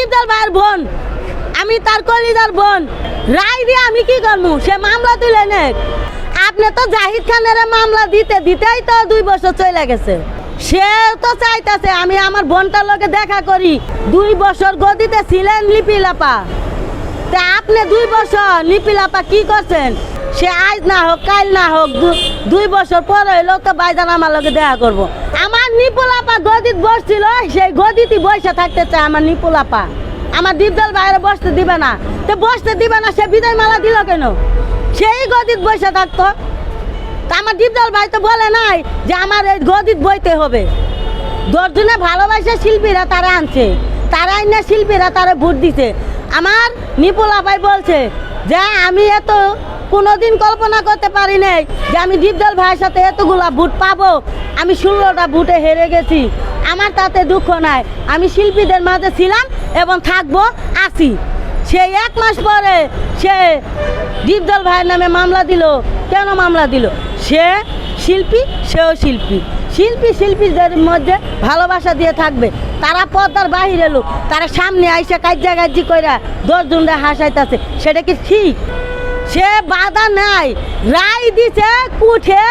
ডিপজল ভাইয়ের বোন, আমি তার কলিজার বোন। রায় দিয়ে আমি কি করবো? সে মামলা তুলে নেক। আপনি তো জাহিদ খানের মামলা দিতেই তো 2 বছর চলে গেছে। সে তো চাইতেছে আমি আমার বোনটার লোকে দেখা করি। 2 বছর গদিতে ছিলেন লিপিলাপা, তা আপনি 2 বছর লিপিলাপা কি করছেন? সে আজ না হোক কাল না হোক 2 বছর পরে হইলেও তো বাইজান আমার লোকে দেখা করবো। আমার নিপুলাপা গদিত বসছিল, সেই গদিতে বসে থাকতে চায় আমার নিপুলাপা। আমার ডিপজল ভাইয়ের বসতে দিবে না, তো বসতে দিবে না, সে বিদায় মালা দিল কেন? সেই গদিত বসে থাকতো। তা আমার ডিপজল ভাই তো বলে নাই যে আমার এই গদিত বইতে হবে। 10 জনে ভালোবাসা শিল্পীরা তারা আনছে, তারা আইনা শিল্পীরা তারা ভোট দিছে। আমার নিপুলা ভাই বলছে যে আমি এত কোনোদিন কল্পনা করতে পারি নাই যে আমি ডিপজল ভাইয়ের সাথে এতগুলা ভোট পাবো। আমি 16টা ভোটে হেরে গেছি, আমার তাতে দুঃখ নাই। আমি শিল্পীদের মাঝে ছিলাম এবং থাকবো, আছি। সেই 1 মাস পরে সে ডিপজল ভাইয়ের নামে মামলা দিল। কেন মামলা দিল? সে শিল্পী, সেও শিল্পী। শিল্পীদের মধ্যে ভালোবাসা দিয়ে থাকবে। তারা পর্দার বাহিরে লোক, তারা সামনে আইসা কাজ্জি কইরা 10 জনরা হাসাইতেছে, সেটা কি ঠিক? সে বাধা নাই, রায় দিছে কুঠে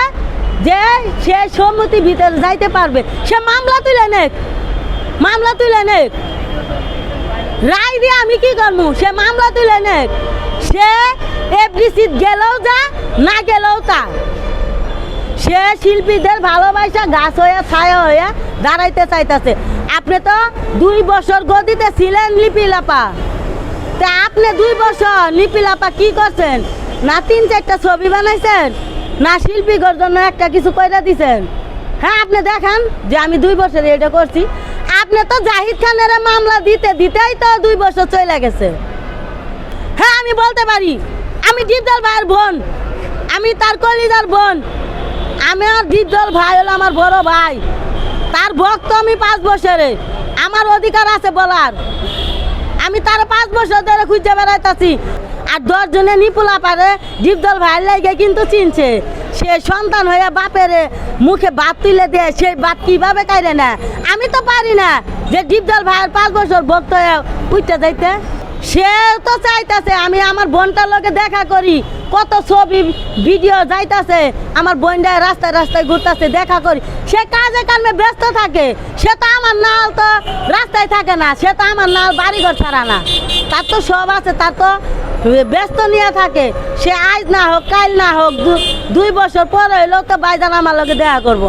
যে সে সম্মতি ভিতরে যাইতে পারবে। সে মামলা তুলে নেক, মামলা তুলে নেক। রায় দিয়ে আমি কি করবো? সে মামলা তুলে নেক। সে এফডিসি গেলেও যা, না গেলেও তা। সে শিল্পীদের ভালোবাসা গাছ হয়ে ছায়া হয়ে দাঁড়াইতে চাইতেছে। আপনি তো 2 বছর গদিতে ছিলেন লিপিলাপা, তা আপনি 2 বছর লিপিলাপা কি করছেন? না 3-4টা ছবি বানাইছেন, না শিল্পীদের জন্য একটা কিছু কইরা দিছেন? হ্যাঁ, আপনি দেখান যে আমি 2 বছর এটা করছি। আপনি তো জাহিদ খানের মামলা দিতেই তো 2 বছর চলে গেছে। হ্যাঁ, আমি বলতে পারি আমি ডিপজল ভাইয়ের বোন, আমি তার কলিজার বোন। আমার ডিপজল ভাই হলো আমার বড় ভাই, তার ভক্ত আমি 5 বছরে। আমার অধিকার আছে বলার। আমি তার 5 বছর ধরে খুঁজে বেড়াইতেছি। আর 10 জনে নিপুলা পারে ডিপজল ভাইয়ের লাগে কিন্তু চিনছে। সে সন্তান হয়ে বাপের মুখে ভাত তুলে দেয়, সেই ভাত কিভাবে খাইরে না? আমি তো পারি না যে ডিপজল ভাইয়ের 5 বছর ভক্ত হয়ে উঠতে যাইতে। সে তো চাইতেছে আমি আমার বোনটার লোকে দেখা করি। কত ছবি ভিডিও যাইতেছে, আমার বোনটা রাস্তায় রাস্তায় ঘুরতেছে, দেখা করি। সে কাজে কামে ব্যস্ত থাকে। সে তো আমার নাল তো রাস্তায় থাকে না, সে তো আমার নাল বাড়িঘর ছাড়া না। তার তো সব আছে, তার তো ব্যস্ত নিয়ে থাকে। সে আজ না হোক কাল না হোক 2 বছর পরে হইলেও তো বাইজান আমার লোকে দেখা করবো।